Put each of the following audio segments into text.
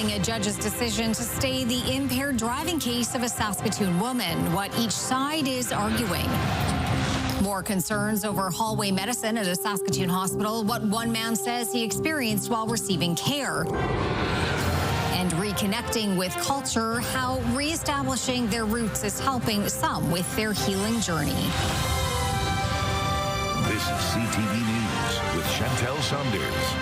appealing a judge's decision to stay the impaired driving case of a Saskatoon woman, what each side is arguing. More concerns over hallway medicine at a Saskatoon hospital, what one man says he experienced while receiving care. And reconnecting with culture, how reestablishing their roots is helping some with their healing journey. This is CTV News with Chantel Saunders.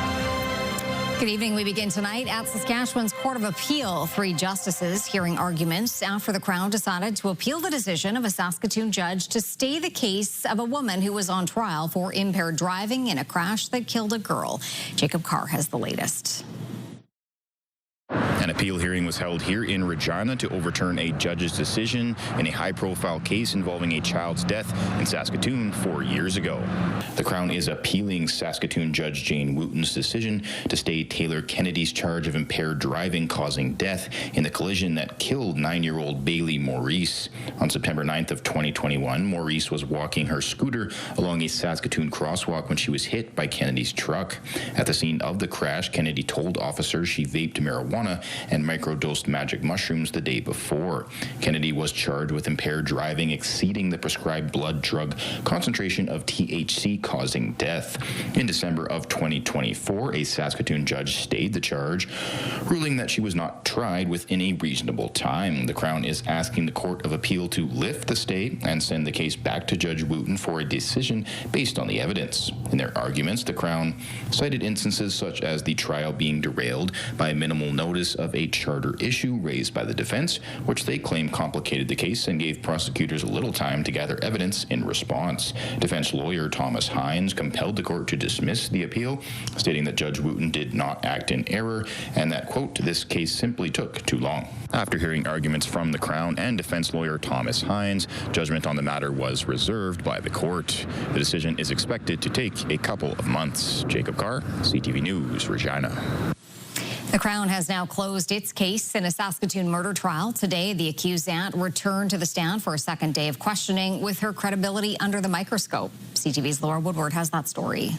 Good evening. We begin tonight at Saskatchewan's Court of Appeal. 3 justices hearing arguments after the Crown decided to appeal the decision of a Saskatoon judge to stay the case of a woman who was on trial for impaired driving in a crash that killed a girl. Jacob Carr has the latest. An appeal hearing was held here in Regina to overturn a judge's decision in a high-profile case involving a child's death in Saskatoon 4 years ago. The Crown is appealing Saskatoon Judge Jane Wooten's decision to stay Taylor Kennedy's charge of impaired driving causing death in the collision that killed 9-year-old Bailey Maurice. On September 9th of 2021, Maurice was walking her scooter along a Saskatoon crosswalk when she was hit by Kennedy's truck. At the scene of the crash, Kennedy told officers she vaped marijuana and microdosed magic mushrooms the day before. Kennedy was charged with impaired driving exceeding the prescribed blood drug concentration of THC causing death. In December of 2024, a Saskatoon judge stayed the charge, ruling that she was not tried within a reasonable time. The Crown is asking the Court of Appeal to lift the stay and send the case back to Judge Wooten for a decision based on the evidence. In their arguments, the Crown cited instances such as the trial being derailed by minimal notice of a charter issue raised by the defense, which they claim complicated the case and gave prosecutors little time to gather evidence in response. Defense lawyer Thomas Hines compelled the court to dismiss the appeal, stating that Judge Wooten did not act in error and that, quote, this case simply took too long. After hearing arguments from the Crown and defense lawyer Thomas Hines, judgment on the matter was reserved by the court. The decision is expected to take a couple of months. Jacob Carr, CTV News, Regina. The Crown has now closed its case in a Saskatoon murder trial. Today, the accused aunt returned to the stand for a second day of questioning with her credibility under the microscope. CTV's Laura Woodward has that story.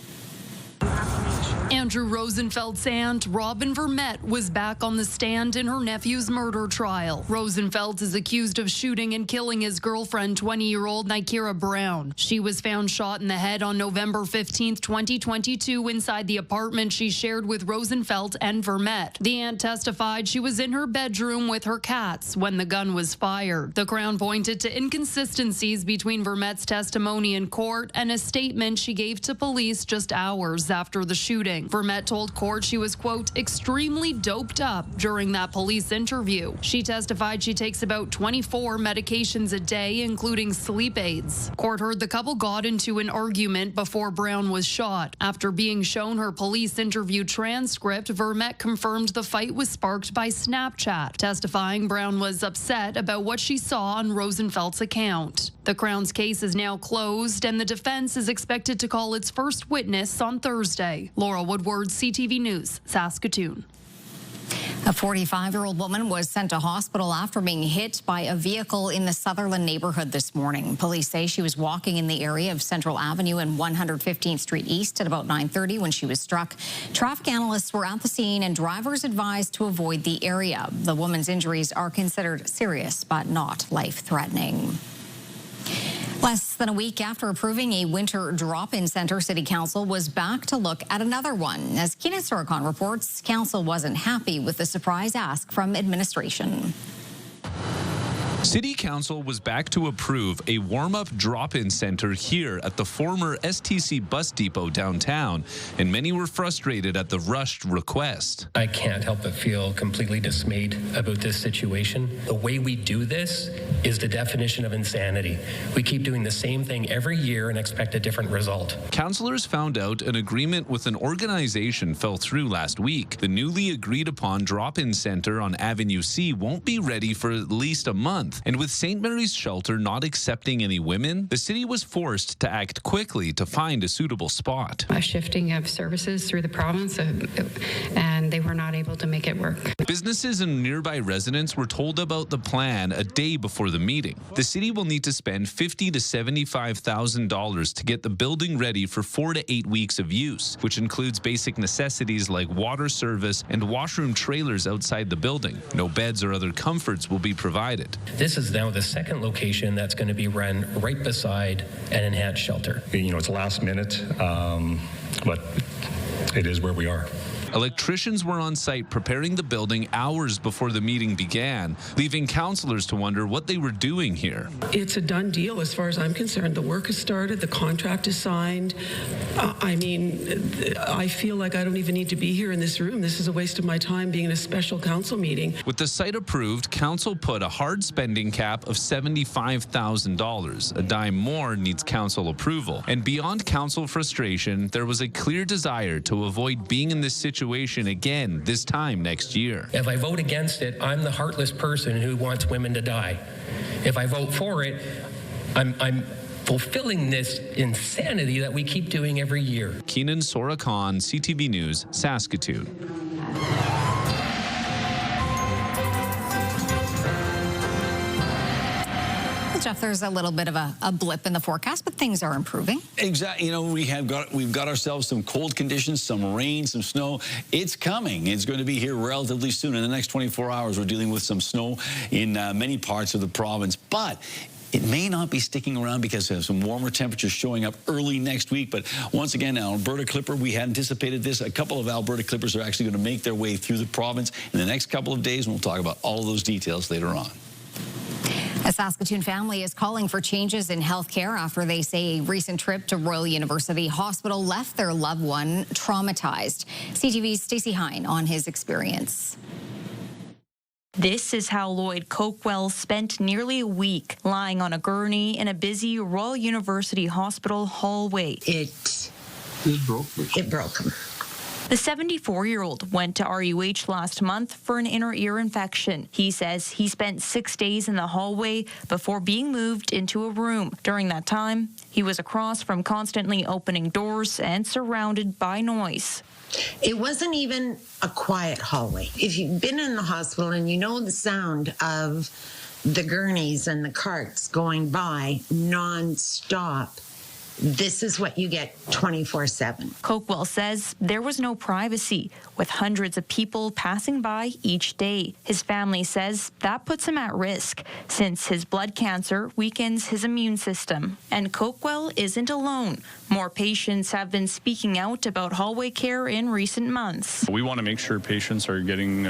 Andrew Rosenfeld's aunt, Robin Vermette, was back on the stand in her nephew's murder trial. Rosenfeld is accused of shooting and killing his girlfriend, 20-year-old Nikira Brown. She was found shot in the head on November 15, 2022, inside the apartment she shared with Rosenfeld and Vermette. The aunt testified she was in her bedroom with her cats when the gun was fired. The Crown pointed to inconsistencies between Vermette's testimony in court and a statement she gave to police just hours after the shooting. Vermette told court she was, quote, extremely doped up during that police interview. She testified she takes about 24 medications a day, including sleep aids. Court heard the couple got into an argument before Brown was shot. After being shown her police interview transcript, Vermette confirmed the fight was sparked by Snapchat, testifying Brown was upset about what she saw on Rosenfeld's account. The Crown's case is now closed, and the defense is expected to call its first witness on Thursday. Laura Woodward, CTV News, Saskatoon. A 45-year-old woman was sent to hospital after being hit by a vehicle in the Sutherland neighborhood this morning. Police say she was walking in the area of Central Avenue and 115th Street East at about 9:30 when she was struck. Traffic analysts were at the scene and drivers advised to avoid the area. The woman's injuries are considered serious but not life-threatening. Less than a week after approving a winter drop-in center, City Council was back to look at another one. As Keenan Sorokon reports, Council wasn't happy with the surprise ask from administration. City Council was back to approve a warm-up drop-in center here at the former STC bus depot downtown, and many were frustrated at the rushed request. I can't help but feel completely dismayed about this situation. The way we do this is the definition of insanity. We keep doing the same thing every year and expect a different result. Councillors found out an agreement with an organization fell through last week. The newly agreed-upon drop-in center on Avenue C won't be ready for at least a month. month. And with St. Mary's Shelter not accepting any women, the city was forced to act quickly to find a suitable spot. A shifting of services through the province, and they were not able to make it work. Businesses and nearby residents were told about the plan a day before the meeting. The city will need to spend $50,000 to $75,000 to get the building ready for 4 to 8 weeks of use, which includes basic necessities like water service and washroom trailers outside the building. No beds or other comforts will be provided. This is now the second location that's going to be run right beside an enhanced shelter. You know, it's last minute, but it is where we are. Electricians were on site preparing the building hours before the meeting began, leaving councillors to wonder what they were doing here. It's a done deal as far as I'm concerned. The work has started, the contract is signed. I feel like I don't even need to be here in this room. This is a waste of my time being in a special council meeting. With the site approved, council put a hard spending cap of $75,000. A dime more needs council approval. And beyond council frustration, there was a clear desire to avoid being in this situation again this time next year. If I vote against it, I'm the heartless person who wants women to die. If I vote for it, I'm fulfilling this insanity that we keep doing every year. Keenan Sorakan, CTV News, Saskatoon. Jeff, there's a little bit of a blip in the forecast, but things are improving. Exactly. You know, we've got ourselves some cold conditions, some rain, some snow. It's coming. It's going to be here relatively soon. In the next 24 hours, we're dealing with some snow in many parts of the province. But it may not be sticking around because of some warmer temperatures showing up early next week. But once again, Alberta Clipper, we had anticipated this. A couple of Alberta Clippers are actually going to make their way through the province in the next couple of days, and we'll talk about all of those details later on. A Saskatoon family is calling for changes in health care after they say a recent trip to Royal University Hospital left their loved one traumatized. CTV's Stacey Hine on his experience. This is how Lloyd Coquell spent nearly a week lying on a gurney in a busy Royal University Hospital hallway. It broke him. The 74-year-old went to RUH last month for an inner ear infection. He says he spent 6 days in the hallway before being moved into a room. During that time, he was across from constantly opening doors and surrounded by noise. It wasn't even a quiet hallway. If you've been in the hospital and you know the sound of the gurneys and the carts going by non-stop, this is what you get 24/7. Coquell says there was no privacy, with hundreds of people passing by each day. His family says that puts him at risk, since his blood cancer weakens his immune system. And Coquell isn't alone. More patients have been speaking out about hallway care in recent months. We want to make sure patients are getting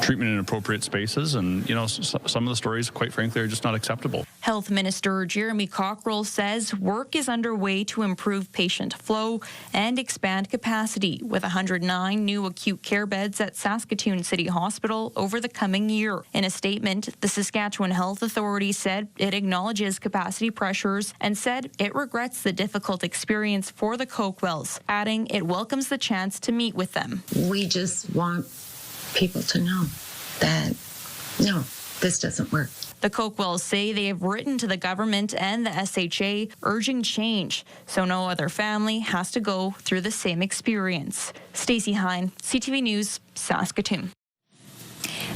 treatment in appropriate spaces, and some of the stories, quite frankly, are just not acceptable. Health Minister Jeremy Cockrell says work is underway to improve patient flow and expand capacity, with 109 new acute care beds at Saskatoon City Hospital over the coming year. In a statement, the Saskatchewan Health Authority said it acknowledges capacity pressures and said it regrets the difficult experience for the Coquells, adding it welcomes the chance to meet with them. We just want people to know that, no, this doesn't work. The Coquells say they have written to the government and the SHA urging change, so no other family has to go through the same experience. Stacey Hine, CTV News, Saskatoon.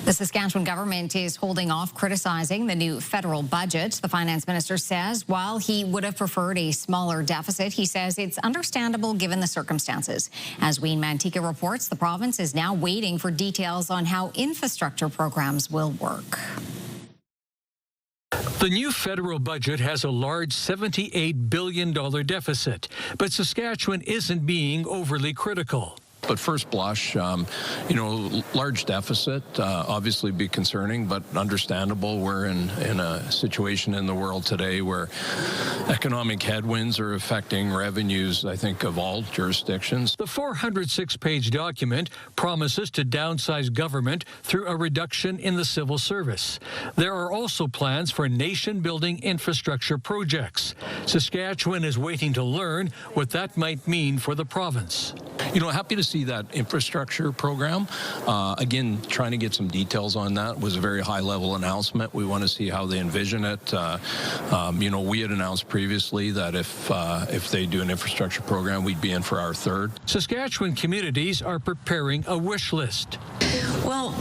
The Saskatchewan government is holding off criticizing the new federal budget. The finance minister says while he would have preferred a smaller deficit, he says it's understandable given the circumstances. As Wayne Mantika reports, the province is now waiting for details on how infrastructure programs will work. The new federal budget has a large $78 billion deficit, but Saskatchewan isn't being overly critical. But first blush, large deficit, obviously be concerning, but understandable. We're in a situation in the world today where economic headwinds are affecting revenues, I think, of all jurisdictions. The 406-page document promises to downsize government through a reduction in the civil service. There are also plans for nation-building infrastructure projects. Saskatchewan is waiting to learn what that might mean for the province. Happy to see see that infrastructure program. Again, trying to get some details on that. Was a very high-level announcement. We want to see how they envision it. We had announced previously that if they do an infrastructure program, we'd be in for our third. Saskatchewan communities are preparing a wish list. Well,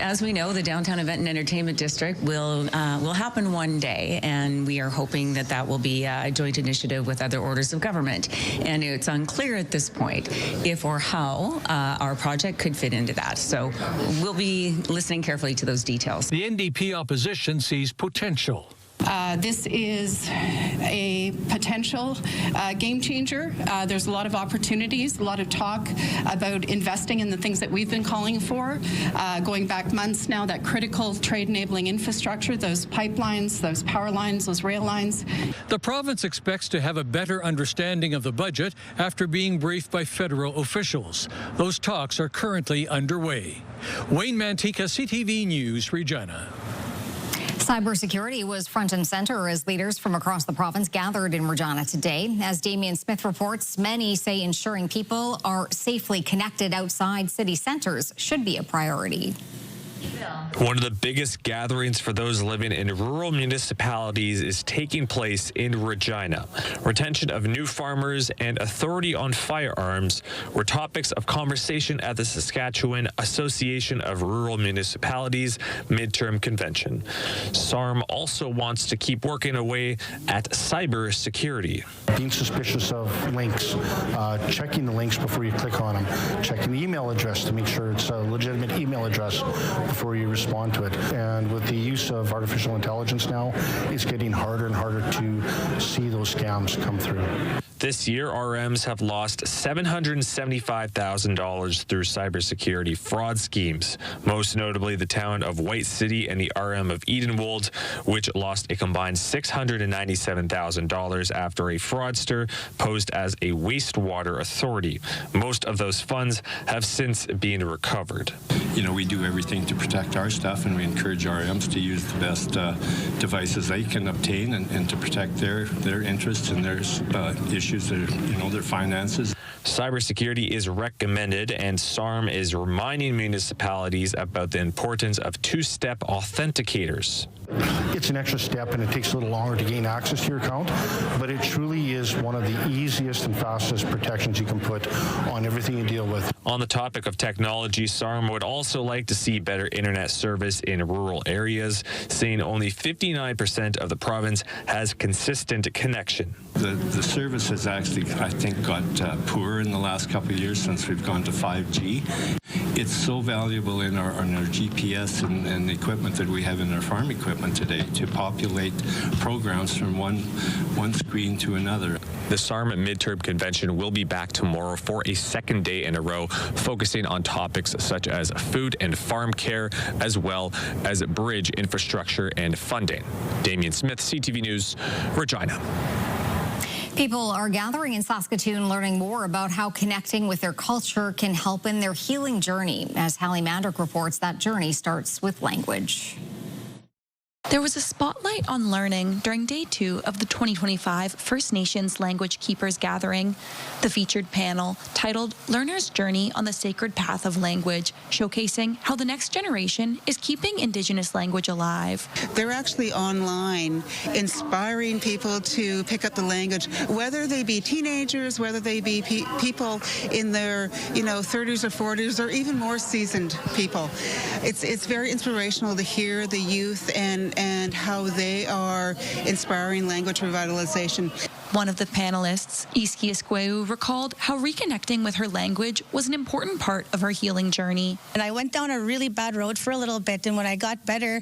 as we know, the Downtown Event and Entertainment District will happen one day, and we are hoping that will be a joint initiative with other orders of government. And it's unclear at this point if or how our project could fit into that. So we'll be listening carefully to those details. The NDP opposition sees potential. This is a potential game changer. There's a lot of opportunities, a lot of talk about investing in the things that we've been calling for, going back months now, that critical trade-enabling infrastructure, those pipelines, those power lines, those rail lines. The province expects to have a better understanding of the budget after being briefed by federal officials. Those talks are currently underway. Wayne Mantika, CTV News, Regina. Cybersecurity was front and center as leaders from across the province gathered in Regina today. As Damien Smith reports, many say ensuring people are safely connected outside city centres should be a priority. One of the biggest gatherings for those living in rural municipalities is taking place in Regina. Retention of new farmers and authority on firearms were topics of conversation at the Saskatchewan Association of Rural Municipalities midterm convention. SARM also wants to keep working away at cybersecurity. Being suspicious of links, checking the links before you click on them, checking the email address to make sure it's a legitimate email address before you respond to it. And with the use of artificial intelligence now, it's getting harder and harder to see those scams come through. This year, RMs have lost $775,000 through cybersecurity fraud schemes, most notably the town of White City and the RM of Edenwold, which lost a combined $697,000 after a fraudster posed as a wastewater authority. Most of those funds have since been recovered. We do everything to protect our stuff, and we encourage RMs to use the best devices they can obtain and to protect their interests and their issues, their finances. Cybersecurity is recommended, and SARM is reminding municipalities about the importance of two-step authenticators. It's an extra step, and it takes a little longer to gain access to your account, but it truly is one of the easiest and fastest protections you can put on everything you deal with. On the topic of technology, SARM would also like to see better internet service in rural areas, saying only 59% of the province has consistent connection. The service has actually, I think, got poorer in the last couple of years since we've gone to 5G. It's so valuable in our GPS and the equipment that we have in our farm equipment today to populate programs from one screen to another. The SARM midterm convention will be back tomorrow for a second day in a row, focusing on topics such as food and farm care, as well as bridge infrastructure and funding. Damien Smith, CTV News, Regina. People are gathering in Saskatoon learning more about how connecting with their culture can help in their healing journey. As Hallie Mandrick reports, that journey starts with language. There was a spotlight on learning during day 2 of the 2025 First Nations Language Keepers Gathering. The featured panel, titled Learner's Journey on the Sacred Path of Language, showcasing how the next generation is keeping Indigenous language alive. They're actually online, inspiring people to pick up the language, whether they be teenagers, whether they be people in their 30s or 40s, or even more seasoned people. It's very inspirational to hear the youth and how they are inspiring language revitalization. One of the panelists, Iski Esqueu, recalled how reconnecting with her language was an important part of her healing journey. And I went down a really bad road for a little bit, and when I got better,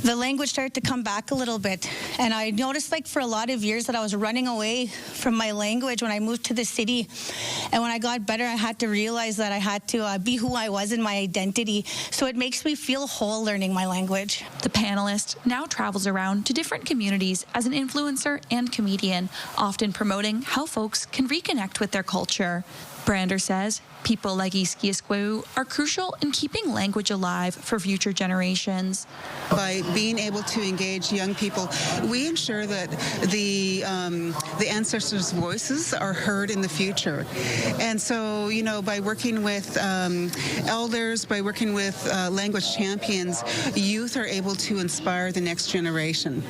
the language started to come back a little bit. And I noticed, for a lot of years, that I was running away from my language when I moved to the city. And when I got better, I had to realize that I had to be who I was in my identity. So it makes me feel whole learning my language. The panelist now travels around to different communities as an influencer and comedian, often promoting how folks can reconnect with their culture. Brander says People like Iskiaskweu are crucial in keeping language alive for future generations. By being able to engage young people, we ensure that the ancestors' voices are heard in the future. And so, by working with elders, by working with language champions, youth are able to inspire the next generation.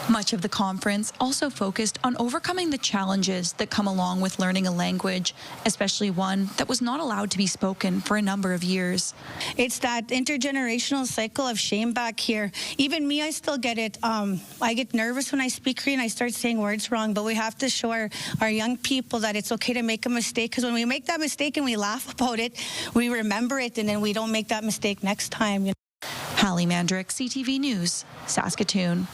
Much of the conference also focused on overcoming the challenges that come along with learning a language, especially one that was not allowed to be spoken for a number of years. It's that intergenerational cycle of shame back here. Even me, I still get it. I get nervous when I speak Korean. I start saying words wrong, but we have to show our young people that it's okay to make a mistake, because when we make that mistake and we laugh about it, we remember it, and then we don't make that mistake next time. Hallie Mandrick, CTV News, Saskatoon.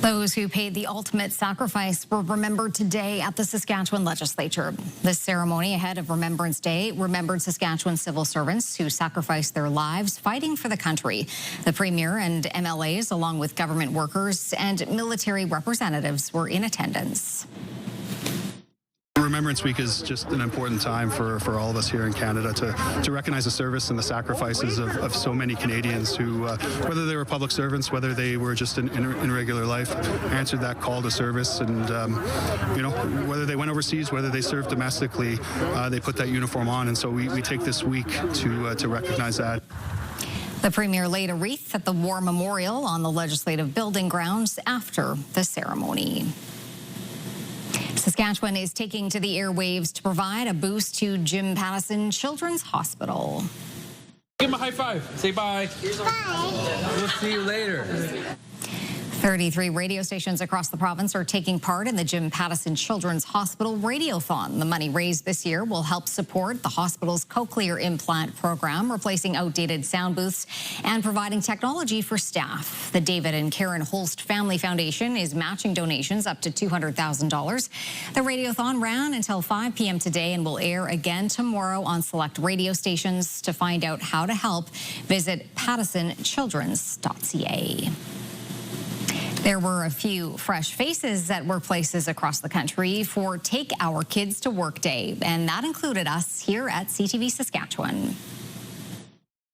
Those who paid the ultimate sacrifice were remembered today at the Saskatchewan Legislature. This ceremony ahead of Remembrance Day remembered Saskatchewan civil servants who sacrificed their lives fighting for the country. The Premier and MLAs, along with government workers and military representatives, were in attendance. Remembrance Week is just an important time for all of us here in Canada to recognize the service and the sacrifices of so many Canadians who, whether they were public servants, whether they were just in regular life, answered that call to service. And, whether they went overseas, whether they served domestically, they put that uniform on. And so we take this week to recognize that. The Premier laid a wreath at the War Memorial on the Legislative Building grounds after the ceremony. Saskatchewan is taking to the airwaves to provide a boost to Jim Pattison Children's Hospital. Give him a high five. Say bye. Bye. We'll see you later. 33 radio stations across the province are taking part in the Jim Pattison Children's Hospital Radiothon. The money raised this year will help support the hospital's cochlear implant program, replacing outdated sound booths and providing technology for staff. The David and Karen Holst Family Foundation is matching donations up to $200,000. The Radiothon ran until 5 p.m. today and will air again tomorrow on select radio stations. To find out how to help, visit pattisonchildrens.ca. There were a few fresh faces at workplaces across the country for Take Our Kids to Work Day, and that included us here at CTV Saskatchewan.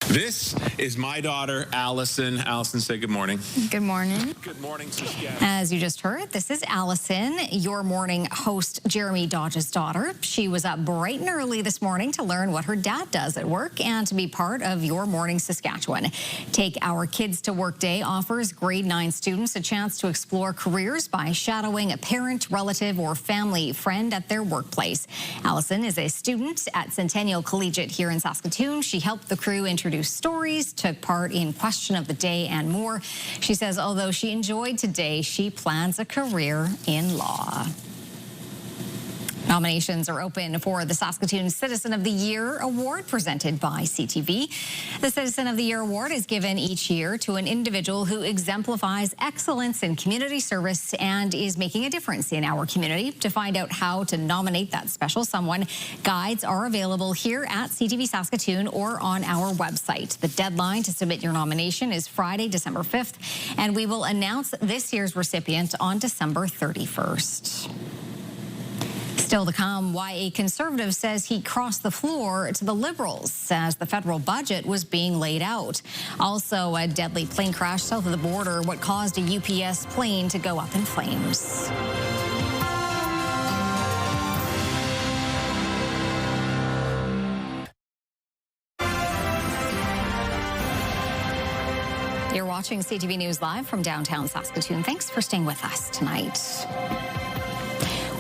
This is my daughter, Allison. Allison, say good morning. Good morning. Good morning, Saskatchewan. As you just heard, this is Allison, your morning host, Jeremy Dodge's daughter. She was up bright and early this morning to learn what her dad does at work and to be part of Your Morning Saskatchewan. Take Our Kids to Work Day offers grade 9 students a chance to explore careers by shadowing a parent, relative, or family friend at their workplace. Allison is a student at Centennial Collegiate here in Saskatoon. She helped the crew introduce stories, took part in Question of the Day, and more. She says although she enjoyed today, she plans a career in law. Nominations are open for the Saskatoon Citizen of the Year Award presented by CTV. The Citizen of the Year Award is given each year to an individual who exemplifies excellence in community service and is making a difference in our community. To find out how to nominate that special someone, guides are available here at CTV Saskatoon or on our website. The deadline to submit your nomination is Friday, December 5th, and we will announce this year's recipient on December 31st. Still to come, why a Conservative says he crossed the floor to the Liberals as the federal budget was being laid out. Also, a deadly plane crash south of the border, what caused a UPS plane to go up in flames. You're watching CTV News Live from downtown Saskatoon. Thanks for staying with us tonight.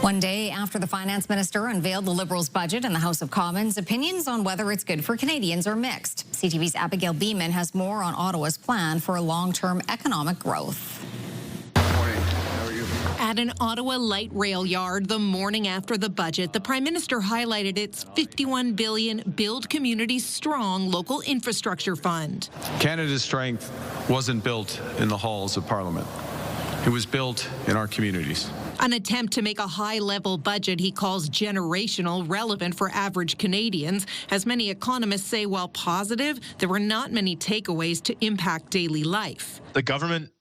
One day after the finance minister unveiled the Liberals' budget in the House of Commons, opinions on whether it's good for Canadians are mixed. CTV's Abigail Beeman has more on Ottawa's plan for long-term economic growth. At an Ottawa light rail yard the morning after the budget, the Prime Minister highlighted its $51 billion Build Communities Strong local infrastructure fund. Canada's strength wasn't built in the halls of Parliament. It was built in our communities. An attempt to make a high-level budget he calls generational, relevant for average Canadians. As many economists say, while positive, there were not many takeaways to impact daily life. The government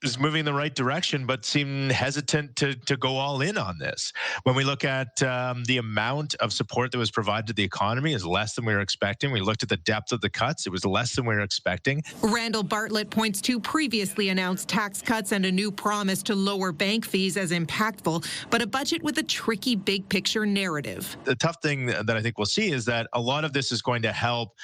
is moving in the right direction, but seem hesitant to go all in on this. When we look at the amount of support that was provided to the economy is less than we were expecting. We looked at the depth of the cuts. It was less than we were expecting. Randall Bartlett points to previously announced tax cuts and a new promise to lower bank fees as impactful, but a budget with a tricky big picture narrative. The tough thing that I think we'll see is that a lot of this is going to help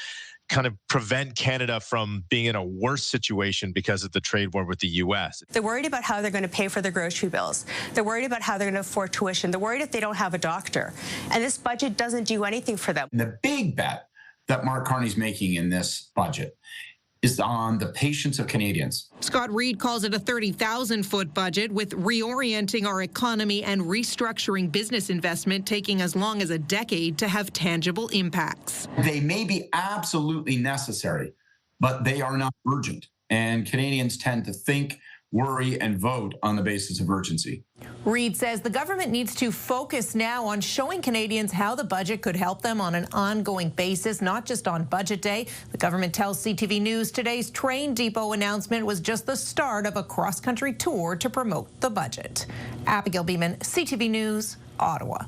kind of prevent Canada from being in a worse situation because of the trade war with the U.S. They're worried about how they're going to pay for their grocery bills. They're worried about how they're going to afford tuition. They're worried if they don't have a doctor. And this budget doesn't do anything for them. The big bet that Mark Carney's making in this budget is on the patience of Canadians. Scott Reid calls it a 30,000-foot budget, with reorienting our economy and restructuring business investment taking as long as a decade to have tangible impacts. They may be absolutely necessary, but they are not urgent. And Canadians tend to think, worry, and vote on the basis of urgency. Reid says the government needs to focus now on showing Canadians how the budget could help them on an ongoing basis, not just on Budget Day. The government tells CTV News today's train depot announcement was just the start of a cross-country tour to promote the budget. Abigail Beeman, CTV News, Ottawa.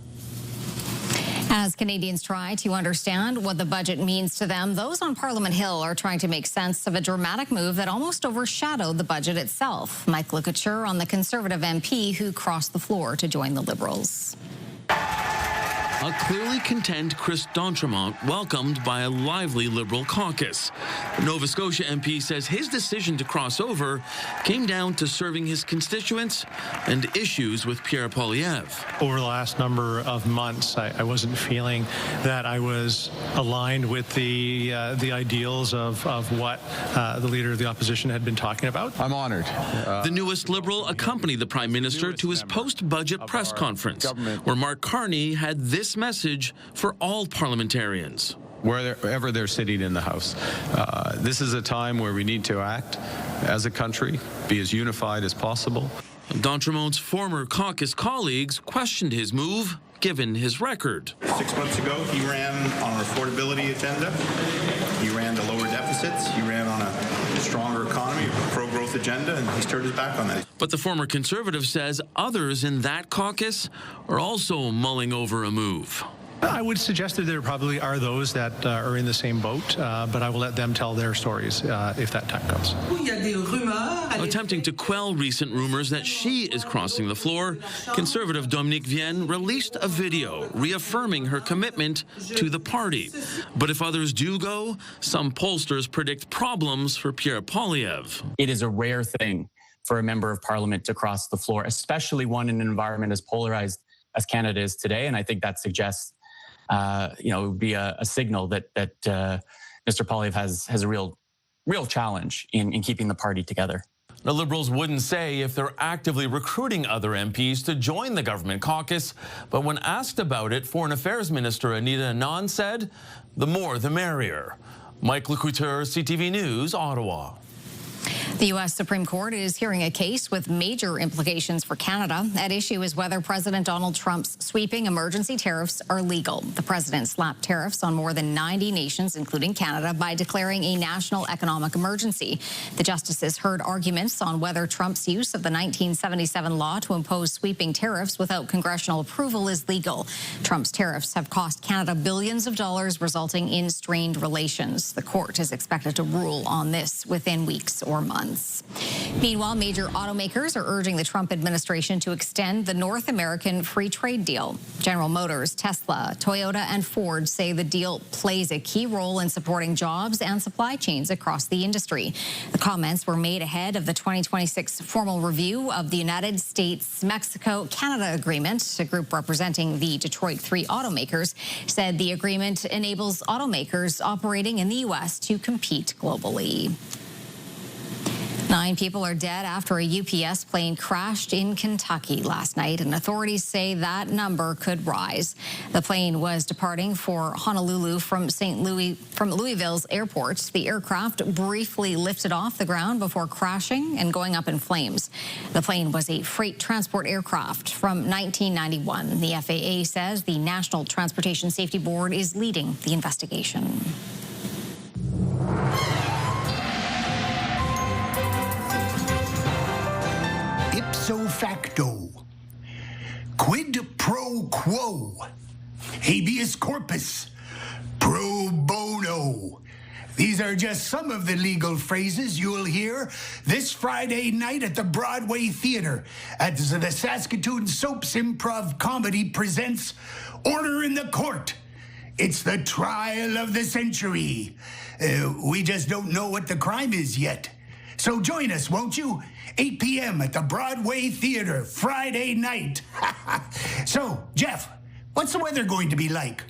As Canadians try to understand what the budget means to them, those on Parliament Hill are trying to make sense of a dramatic move that almost overshadowed the budget itself. Mike Lecouture on the Conservative MP who crossed the floor to join the Liberals. A clearly content Chris D'Entremont welcomed by a lively Liberal caucus. The Nova Scotia MP says his decision to cross over came down to serving his constituents and issues with Pierre Poilievre. Over the last number of months, I wasn't feeling that I was aligned with the ideals of what the Leader of the Opposition had been talking about. I'm honored. The newest Liberal accompanied the Prime Minister to his post-budget press conference, where Mark Carney had this message for all parliamentarians. Wherever they're sitting in the House. This is a time where we need to act as a country, be as unified as possible. D'Entremont's former caucus colleagues questioned his move, given his record. 6 months ago, he ran on an affordability agenda. He ran to lower deficits. He ran on a stronger economy, a pro-growth agenda, and he's turned his back on that. But the former Conservative says others in that caucus are also mulling over a move. I would suggest that there probably are those that are in the same boat, but I will let them tell their stories if that time comes. Attempting to quell recent rumors that she is crossing the floor, Conservative Dominique Vienne released a video reaffirming her commitment to the party. But if others do go, some pollsters predict problems for Pierre Poilievre. It is a rare thing for a member of Parliament to cross the floor, especially one in an environment as polarized as Canada is today, and I think that suggests it would be a signal that Mr. Poilievre has a real challenge in keeping the party together. The Liberals wouldn't say if they're actively recruiting other MPs to join the government caucus, but when asked about it, Foreign Affairs Minister Anita Anand said, the more the merrier. Mike Lecouture, CTV News, Ottawa. The U.S. Supreme Court is hearing a case with major implications for Canada. At issue is whether President Donald Trump's sweeping emergency tariffs are legal. The president slapped tariffs on more than 90 nations, including Canada, by declaring a national economic emergency. The justices heard arguments on whether Trump's use of the 1977 law to impose sweeping tariffs without congressional approval is legal. Trump's tariffs have cost Canada billions of dollars, resulting in strained relations. The court is expected to rule on this within weeks or months. Meanwhile, major automakers are urging the Trump administration to extend the North American free trade deal. General Motors, Tesla, Toyota, and Ford say the deal plays a key role in supporting jobs and supply chains across the industry. The comments were made ahead of the 2026 formal review of the United States-Mexico-Canada agreement. A group representing the Detroit 3 automakers said the agreement enables automakers operating in the U.S. to compete globally. 9 people are dead after a UPS plane crashed in Kentucky last night, and authorities say that number could rise. The plane was departing for Honolulu from Louisville's airport. The aircraft briefly lifted off the ground before crashing and going up in flames. The plane was a freight transport aircraft from 1991. The FAA says the National Transportation Safety Board is leading the investigation. facto, quid pro quo, habeas corpus, pro bono. These are just some of the legal phrases you'll hear this Friday night at the Broadway Theatre as the Saskatoon Soaps Improv Comedy presents Order in the Court. It's the trial of the century. We just don't know what the crime is yet. So join us, won't you? 8 p.m. at the Broadway Theatre, Friday night. So, Jeff, what's the weather going to be like?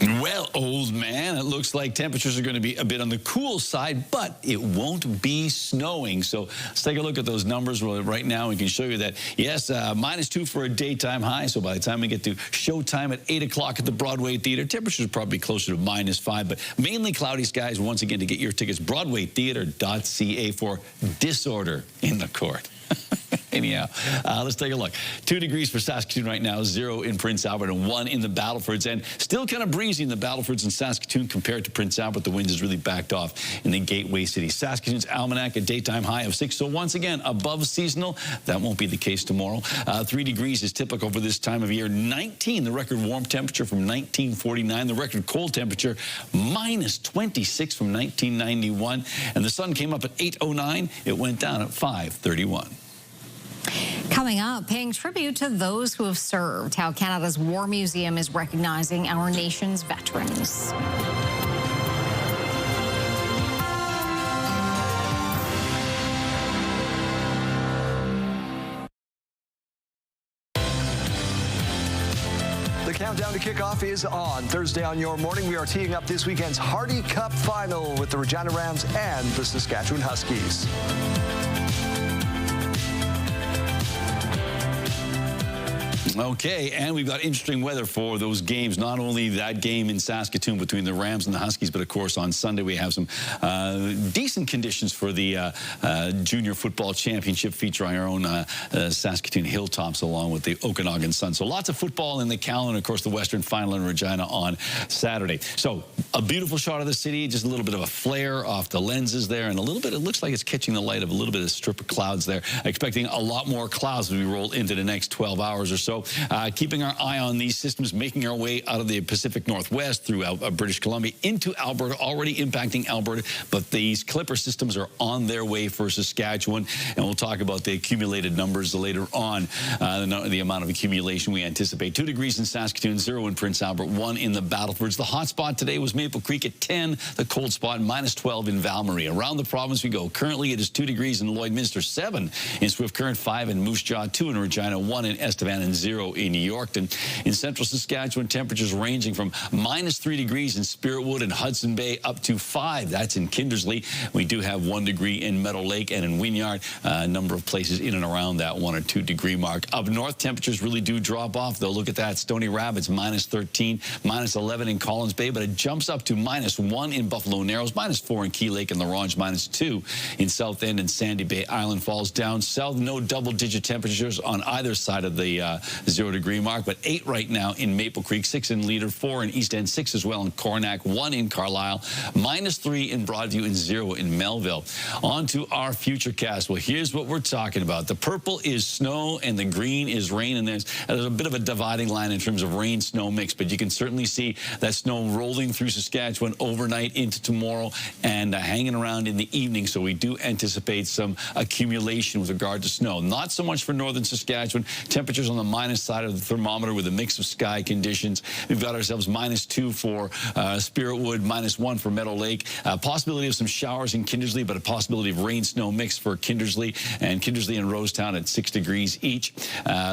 Well, old man, it looks like temperatures are going to be a bit on the cool side, but it won't be snowing. So let's take a look at those numbers right now. We can show you that, yes, -2 for a daytime high. So by the time we get to showtime at 8 o'clock at the Broadway Theatre, temperatures are probably closer to -5, but mainly cloudy skies. Once again, to get your tickets, broadwaytheatre.ca for Disorder in the Court. Anyhow, let's take a look. 2 degrees for Saskatoon right now, 0 in Prince Albert, and 1 in the Battlefords. And still kind of breezy in the Battlefords and Saskatoon compared to Prince Albert. The wind has really backed off in the gateway city. Saskatoon's almanac, a daytime high of 6. So once again, above seasonal. That won't be the case tomorrow. 3 degrees is typical for this time of year. 19, the record warm temperature from 1949. The record cold temperature, -26 from 1991. And the sun came up at 8:09. It went down at 5:31. Coming up, paying tribute to those who have served, how Canada's War Museum is recognizing our nation's veterans. The countdown to kickoff is on. Thursday on Your Morning, we are teeing up this weekend's Hardy Cup final with the Regina Rams and the Saskatchewan Huskies. Okay, and we've got interesting weather for those games. Not only that game in Saskatoon between the Rams and the Huskies, but of course on Sunday we have some decent conditions for the Junior Football Championship featuring our own Saskatoon Hilltops along with the Okanagan Sun. So lots of football in the calendar, and of course the Western Final in Regina on Saturday. So a beautiful shot of the city, just a little bit of a flare off the lenses there, and a little bit, it looks like it's catching the light of a little bit of strip of clouds there. Expecting a lot more clouds as we roll into the next 12 hours or so. Keeping our eye on these systems, making our way out of the Pacific Northwest through British Columbia into Alberta, already impacting Alberta, but these Clipper systems are on their way for Saskatchewan, and we'll talk about the accumulated numbers later on, the amount of accumulation we anticipate. 2 degrees in Saskatoon, 0 in Prince Albert, 1 in the Battlefords. The hot spot today was Maple Creek at 10, the cold spot -12 in Val-Marie. Around the province we go. Currently it is 2 degrees in Lloydminster, 7 in Swift Current, 5 in Moose Jaw, 2 in Regina, 1 in Estevan, and 0 in Yorkton. In central Saskatchewan, temperatures ranging from -3 degrees in Spiritwood and Hudson Bay up to 5. That's in Kindersley. We do have 1 degree in Meadow Lake and in Wynyard. A number of places in and around that 1 or 2 degree mark. Up north, temperatures really do drop off, though. Look at that. Stony Rapids, -13, -11 in Collins Bay, but it jumps up to -1 in Buffalo Narrows, -4 in Key Lake and La Ronge, -2 in South End and Sandy Bay. Island Falls down south. No double-digit temperatures on either side of the 0 degree mark, but 8 right now in Maple Creek, 6 in Leader, 4 in East End, 6 as well in Coronach, 1 in Carlisle, -3 in Broadview, and 0 in Melville. On to our futurecast. Well, here's what we're talking about. The purple is snow and the green is rain, and there's a bit of a dividing line in terms of rain-snow mix, but you can certainly see that snow rolling through Saskatchewan overnight into tomorrow and hanging around in the evening, so we do anticipate some accumulation with regard to snow. Not so much for northern Saskatchewan. Temperatures on the minus side of the thermometer with a mix of sky conditions. We've got ourselves -2 for Spiritwood, -1 for Meadow Lake. Possibility of some showers in Kindersley, but a possibility of rain-snow mix for Kindersley and Rosetown at 6 degrees each.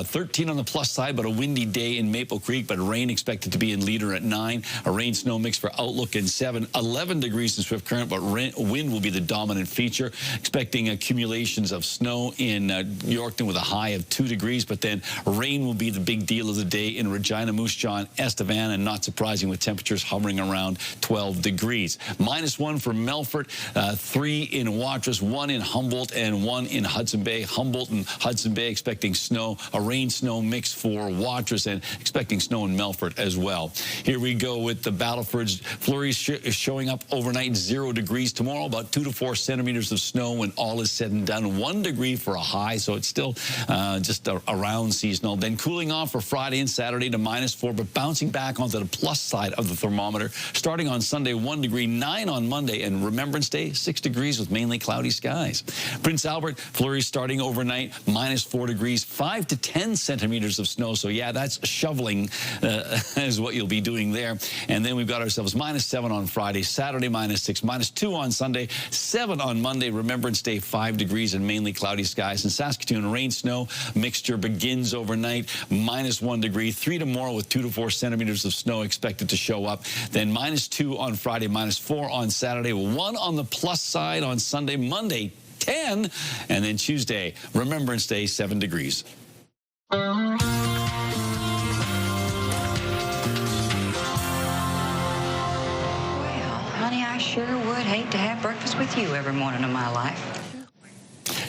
13 on the plus side, but a windy day in Maple Creek, but rain expected to be in Leader at 9. A rain-snow mix for Outlook in 7. 11 degrees in Swift Current, but wind will be the dominant feature. Expecting accumulations of snow in Yorkton with a high of 2 degrees, but then rain rain will be the big deal of the day in Regina, Moose Jaw, Estevan, and not surprising with temperatures hovering around 12 degrees. -1 for Melfort, 3 in Watrous, 1 in Humboldt, and 1 in Hudson Bay. Humboldt and Hudson Bay expecting snow, a rain-snow mix for Watrous, and expecting snow in Melfort as well. Here we go with the Battlefords. Flurries showing up overnight, 0 degrees tomorrow, about 2 to 4 centimeters of snow when all is said and done. 1 degree for a high, so it's still just around seasonal. Then cooling off for Friday and Saturday to -4, but bouncing back onto the plus side of the thermometer. Starting on Sunday, 1 degree, 9 on Monday, and Remembrance Day, 6 degrees with mainly cloudy skies. Prince Albert, flurries starting overnight, -4 degrees, 5 to 10 centimeters of snow. So yeah, that's shoveling is what you'll be doing there. And then we've got ourselves -7 on Friday, Saturday -6, -2 on Sunday, 7 on Monday, Remembrance Day, 5 degrees and mainly cloudy skies. In Saskatoon, rain, snow mixture begins overnight, -1 degree, 3 tomorrow with 2 to 4 centimeters of snow expected to show up. Then -2 on Friday, -4 on Saturday, 1 on the plus side on Sunday, Monday, 10, and then Tuesday, Remembrance Day, 7 degrees. Well, honey, I sure would hate to have breakfast with you every morning of my life.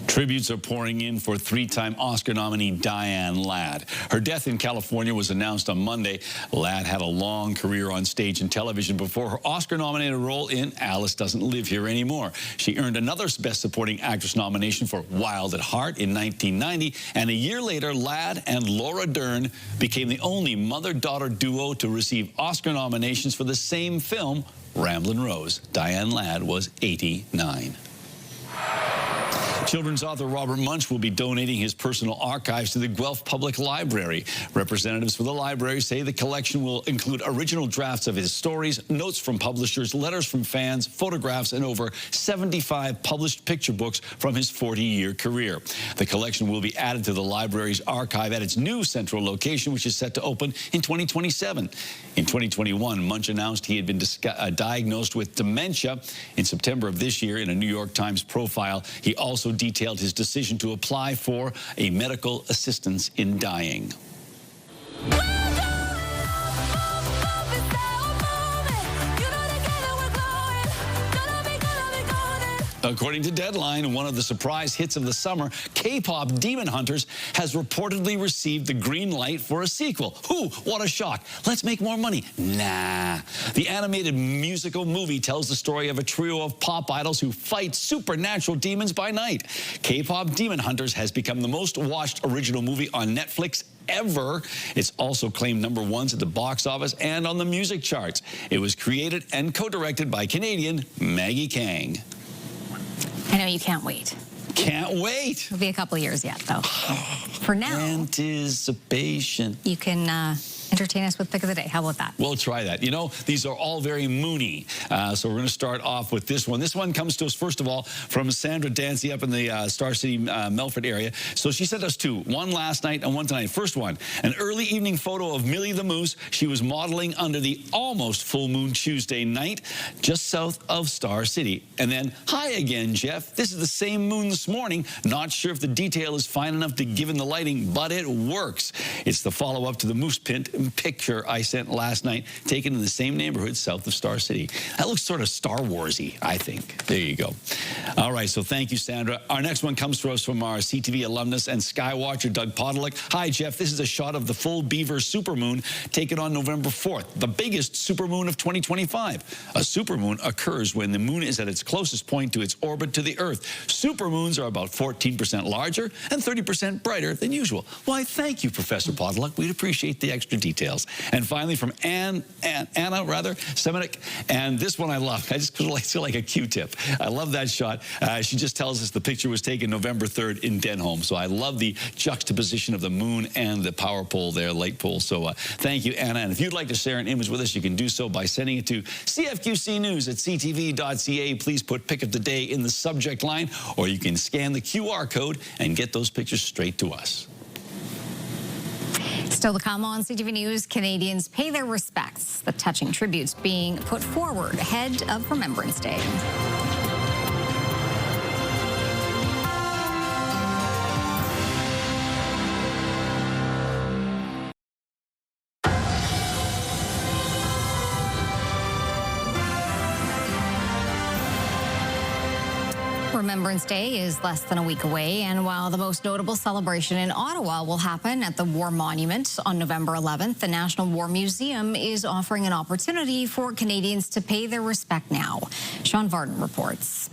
Tributes are pouring in for 3-time Oscar nominee Diane Ladd. Her death in California was announced on Monday. Ladd had a long career on stage and television before her Oscar-nominated role in Alice Doesn't Live Here Anymore. She earned another Best Supporting Actress nomination for Wild at Heart in 1990, and a year later, Ladd and Laura Dern became the only mother-daughter duo to receive Oscar nominations for the same film, Ramblin' Rose. Diane Ladd was 89. Children's author Robert Munch will be donating his personal archives to the Guelph Public Library. Representatives for the library say the collection will include original drafts of his stories, notes from publishers, letters from fans, photographs, and over 75 published picture books from his 40-year career. The collection will be added to the library's archive at its new central location, which is set to open in 2027. In 2021, Munch announced he had been diagnosed with dementia. In September of this year, in a New York Times profile, he also detailed his decision to apply for a medical assistance in dying. According to Deadline, one of the surprise hits of the summer, K-pop Demon Hunters has reportedly received the green light for a sequel. Ooh, what a shock. Let's make more money. Nah. The animated musical movie tells the story of a trio of pop idols who fight supernatural demons by night. K-pop Demon Hunters has become the most watched original movie on Netflix ever. It's also claimed #1s at the box office and on the music charts. It was created and co-directed by Canadian Maggie Kang. I know you can't wait. Can't wait. It'll be a couple of years yet, though. For now, anticipation. You can entertain us with Pick of the Day. How about that? We'll try that. You know, these are all very moony. So we're going to start off with this one. This one comes to us, first of all, from Sandra Dancy up in the Star City, Melfort area. So she sent us 2, one last night and one tonight. First one, an early evening photo of Millie the Moose. She was modeling under the almost full moon Tuesday night, just south of Star City. And then, hi again, Jeff. This is the same moon this morning. Not sure if the detail is fine enough to give in the lighting, but it works. It's the follow-up to the moose picture I sent last night, taken in the same neighborhood south of Star City. That looks sort of Star Wars-y, I think. There you go. All right, so thank you, Sandra. Our next one comes to us from our CTV alumnus and skywatcher, Doug Podolick. Hi, Jeff. This is a shot of the full Beaver supermoon taken on November 4th, the biggest supermoon of 2025. A supermoon occurs when the moon is at its closest point to its orbit to the Earth. Supermoons are about 14% larger and 30% brighter than usual. Why, thank you, Professor Podolick. We'd appreciate the extra details. And finally, from Anna Semitic, and this one I love. I just feel like a Q-tip. I love that shot. She just tells us the picture was taken November 3rd in Denholm. So I love the juxtaposition of the moon and the power pole there, light pole. So thank you, Anna. And if you'd like to share an image with us, you can do so by sending it to cfqcnews@ctv.ca. Please put Pick of the Day in the subject line, or you can scan the QR code and get those pictures straight to us. Still to come on CTV News, Canadians pay their respects. The touching tributes being put forward ahead of Remembrance Day. Remembrance Day is less than a week away, and while the most notable celebration in Ottawa will happen at the War Monument on November 11th, the National War Museum is offering an opportunity for Canadians to pay their respect now. Sean Varden reports.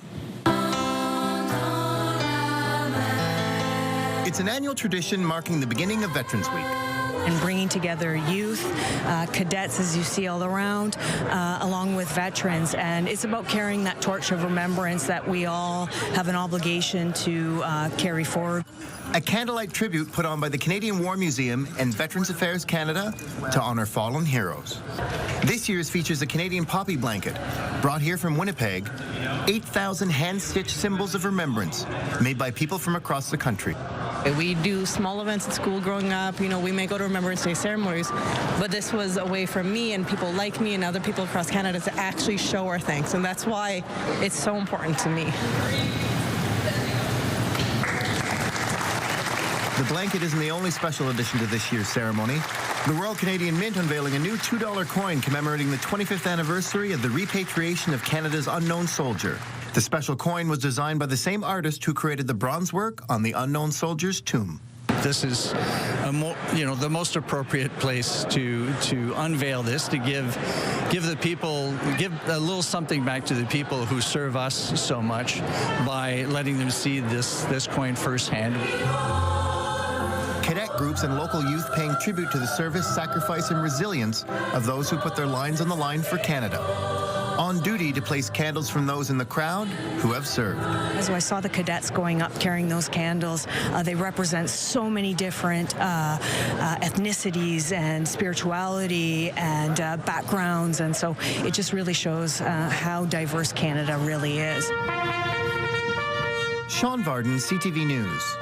It's an annual tradition marking the beginning of Veterans Week. And bringing together youth, cadets, as you see all around, along with veterans. And it's about carrying that torch of remembrance that we all have an obligation to carry forward. A candlelight tribute put on by the Canadian War Museum and Veterans Affairs Canada to honor fallen heroes. This year's features a Canadian poppy blanket, brought here from Winnipeg, 8,000 hand-stitched symbols of remembrance made by people from across the country. We do small events at school growing up. You know, we may go to Remembrance Day ceremonies, but this was a way for me and people like me and other people across Canada to actually show our thanks, and that's why it's so important to me. The blanket isn't the only special addition to this year's ceremony. The Royal Canadian Mint unveiling a new $2 coin commemorating the 25th anniversary of the repatriation of Canada's unknown soldier. The special coin was designed by the same artist who created the bronze work on the unknown soldier's tomb. This is the most appropriate place to unveil this, to give the people, give a little something back to the people who serve us so much by letting them see this coin firsthand. Cadet groups and local youth paying tribute to the service, sacrifice, and resilience of those who put their lives on the line for Canada. On duty to place candles from those in the crowd who have served. As I saw the cadets going up carrying those candles, they represent so many different ethnicities and spirituality and backgrounds, and so it just really shows how diverse Canada really is. Sean Varden, CTV News.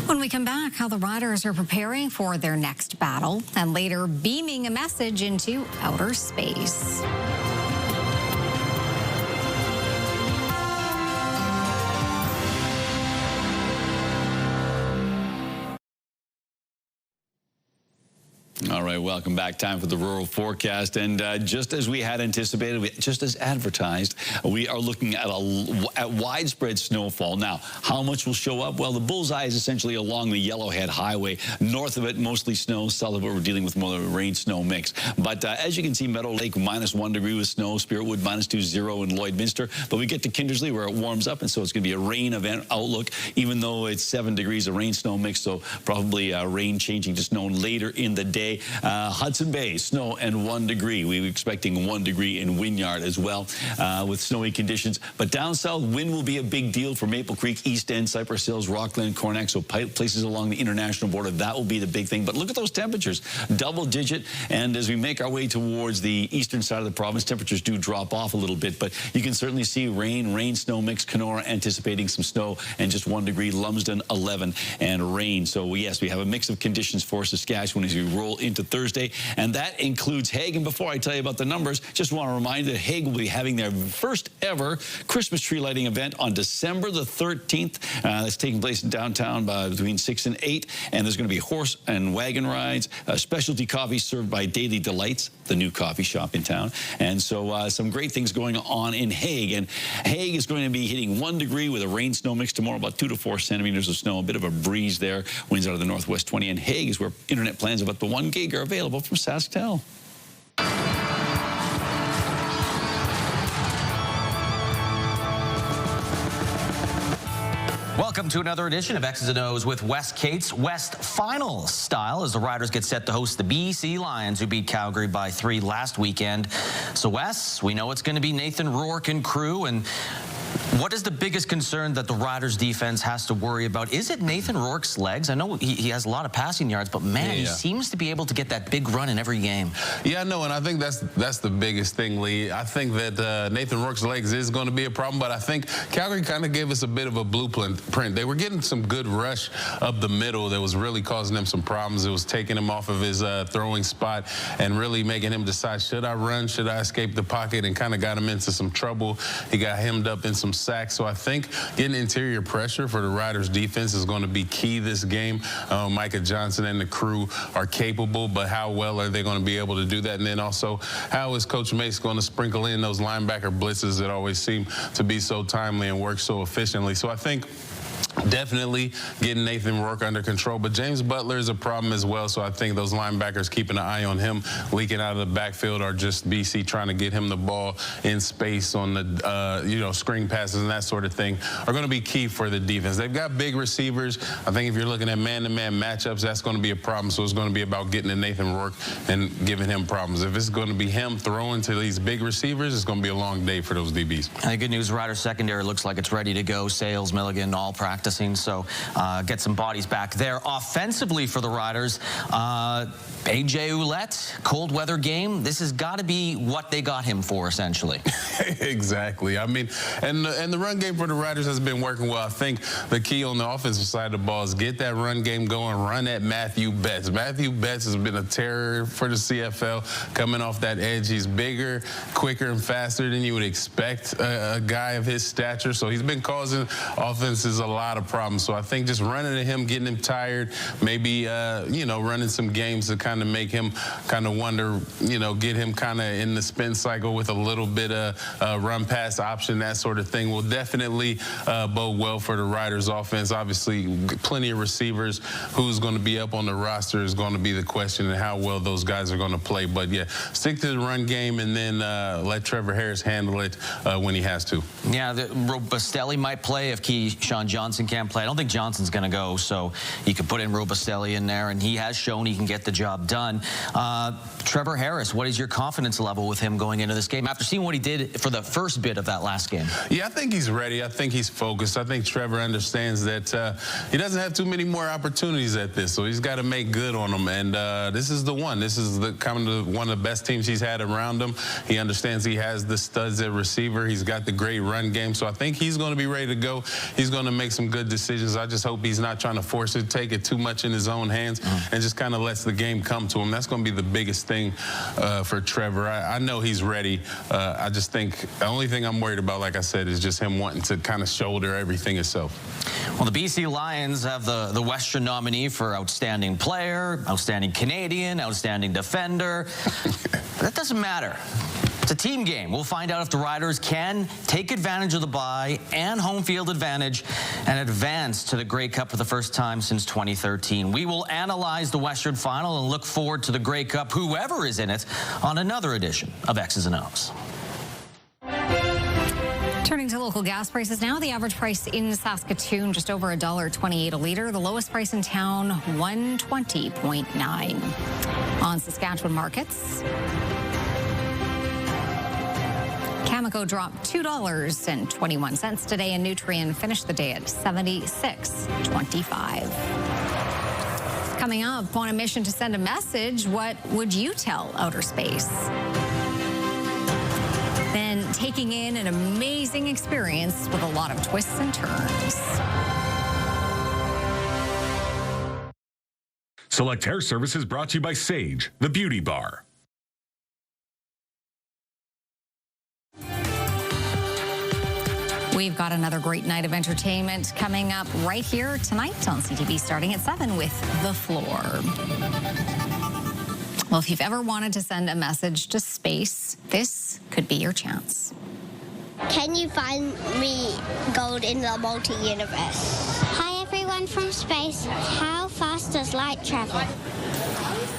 When we come back, how the riders are preparing for their next battle and later beaming a message into outer space. All right, welcome back. Time for the rural forecast. And just as we had anticipated, just as advertised, we are looking at widespread snowfall. Now, how much will show up? Well, the bullseye is essentially along the Yellowhead Highway. North of it, mostly snow. South of it, we're dealing with more of a rain-snow mix. But as you can see, Meadow Lake, -1 degree with snow. Spiritwood, -2.0 in Lloydminster. But we get to Kindersley where it warms up, and so it's going to be a rain event outlook, even though it's 7 degrees, a rain-snow mix, so probably rain changing to snow later in the day. Hudson Bay, snow and 1 degree. We were expecting 1 degree in Wynyard as well with snowy conditions. But down south, wind will be a big deal for Maple Creek, East End, Cypress Hills, Rockland, Cornack, so places along the international border. That will be the big thing. But look at those temperatures, double digit. And as we make our way towards the eastern side of the province, temperatures do drop off a little bit. But you can certainly see rain, snow mix. Kenora anticipating some snow and just 1 degree. Lumsden 11 and rain. So yes, we have a mix of conditions for Saskatchewan as we roll into Thursday, and that includes Hague. And before I tell you about the numbers, just want to remind you that Hague will be having their first ever Christmas tree lighting event on December the 13th. That's taking place in downtown between 6 and 8, and there's going to be horse and wagon rides, specialty coffee served by Daily Delights, the new coffee shop in town, and so some great things going on in Hague. And Hague is going to be hitting 1 degree with a rain-snow mix tomorrow, about 2 to 4 centimeters of snow, a bit of a breeze there, winds out of the northwest 20, and Hague is where internet plans of up to 1 gig are available from SaskTel. Welcome to another edition of X's and O's with Wes Cates. West final style as the Riders get set to host the BC Lions, who beat Calgary by 3 last weekend. So, Wes, we know it's going to be Nathan Rourke and crew, and what is the biggest concern that the Riders defense has to worry about? Is it Nathan Rourke's legs? I know he has a lot of passing yards, but man, he seems to be able to get that big run in every game. Yeah, no, and I think that's the biggest thing, Lee. I think that Nathan Rourke's legs is going to be a problem, but I think Calgary kind of gave us a bit of a blueprint. They were getting some good rush up the middle that was really causing them some problems. It was taking him off of his throwing spot and really making him decide, should I run, should I escape the pocket, and kind of got him into some trouble. He got hemmed up in some sacks. So I think getting interior pressure for the Riders defense is going to be key this game. Micah Johnson and the crew are capable, but how well are they going to be able to do that? And then also, how is Coach Mace going to sprinkle in those linebacker blitzes that always seem to be so timely and work so efficiently? So I think definitely getting Nathan Rourke under control, but James Butler is a problem as well, so I think those linebackers keeping an eye on him leaking out of the backfield, or just BC trying to get him the ball in space on the screen passes and that sort of thing are going to be key for the defense. They've got big receivers. I think if you're looking at man-to-man matchups, that's going to be a problem, so it's going to be about getting to Nathan Rourke and giving him problems. If it's going to be him throwing to these big receivers, it's going to be a long day for those DBs. And the good news, Riders secondary looks like it's ready to go. Sales, Milligan, all practicing, so get some bodies back there. Offensively for the Riders, A.J. Ouellette, cold weather game. This has got to be what they got him for, essentially. Exactly. I mean, and the run game for the Riders has been working well. I think the key on the offensive side of the ball is get that run game going, run at Matthew Betts. Matthew Betts has been a terror for the CFL coming off that edge. He's bigger, quicker, and faster than you would expect a guy of his stature. So he's been causing offenses a lot of problems. So I think just running at him, getting him tired, maybe, running some games to kind of make him kind of wonder, get him kind of in the spin cycle with a little bit of run pass option, that sort of thing will definitely bode well for the Riders offense. Obviously, plenty of receivers. Who's going to be up on the roster is going to be the question, and how well those guys are going to play. But yeah, stick to the run game and then let Trevor Harris handle it when he has to. Yeah, Robustelli might play if Keyshawn Johnson can't play. I don't think Johnson's going to go, so you could put in Robustelli in there, and he has shown he can get the job done. Trevor Harris, what is your confidence level with him going into this game after seeing what he did for the first bit of that last game? Yeah, I think he's ready. I think he's focused. I think Trevor understands that he doesn't have too many more opportunities at this, so he's got to make good on them. And this is the one. This is one of the best teams he's had around him. He understands he has the studs at receiver. He's got the great run game, so I think he's going to be ready to go. He's going to make some good decisions. I just hope he's not trying to force it, take it too much in his own hands, and just kind of lets the game come to him. That's going to be the biggest thing for Trevor. I know he's ready. I just think the only thing I'm worried about, like I said, is just him wanting to kind of shoulder everything himself. Well, the BC Lions have the Western nominee for Outstanding Player, Outstanding Canadian, Outstanding Defender. That doesn't matter. It's a team game. We'll find out if the Riders can take advantage of the bye and home field advantage and advance to the Grey Cup for the first time since 2013. We will analyze the Western Final and look forward to the Grey Cup, whoever is in it, on another edition of X's and O's. Turning to local gas prices now, the average price in Saskatoon just over $1.28 a liter. The lowest price in town, $120.9. On Saskatchewan markets, Cameco dropped $2.21 today, and Nutrien finished the day at $76.25. Coming up, on a mission to send a message, what would you tell outer space? Then taking in an amazing experience with a lot of twists and turns. Select Hair Services brought to you by Sage, the Beauty Bar. We've got another great night of entertainment coming up right here tonight on CTV, starting at 7 with The Floor. Well, if you've ever wanted to send a message to space, this could be your chance. Can you find me gold in the multi-universe? Hi, everyone from space. How fast does light travel?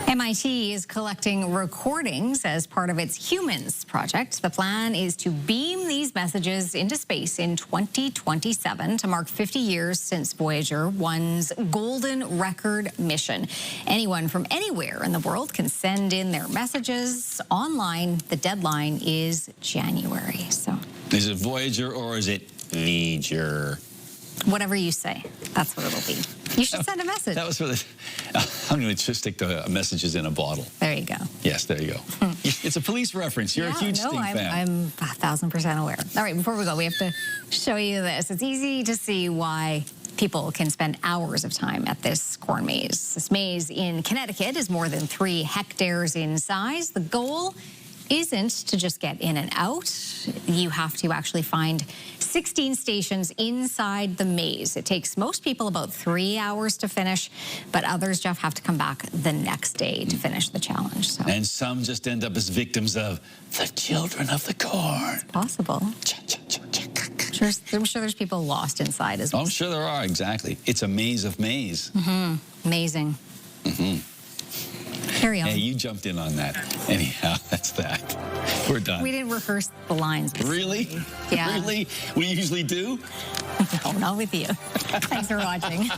MIT is collecting recordings as part of its Humans project. The plan is to beam these messages into space in 2027 to mark 50 years since Voyager 1's Golden Record mission. Anyone from anywhere in the world can send in their messages online. The deadline is January. So, is it Voyager or is it Voyager? Whatever you say, that's what it'll be. You should send a message. That was for the... I'm going to just stick the messages in a bottle. There you go. Yes, there you go. It's a police reference. You're a huge Sting fan. I'm 1,000% aware. All right, before we go, we have to show you this. It's easy to see why people can spend hours of time at this corn maze. This maze in Connecticut is more than 3 hectares in size. The goal isn't to just get in and out. You have to actually find 16 stations inside the maze. It takes most people about 3 hours to finish, but others, Jeff, have to come back the next day to finish the challenge. So. And some just end up as victims of the children of the corn. It's possible. I'm sure there's people lost inside as well. I'm sure there are, exactly. It's a maze of maze. Amazing. Carry on. Hey, you jumped in on that. Anyhow, that's that. We're done. We didn't rehearse the lines. Really? Yeah. Really? We usually do? No, not with you. Thanks for watching.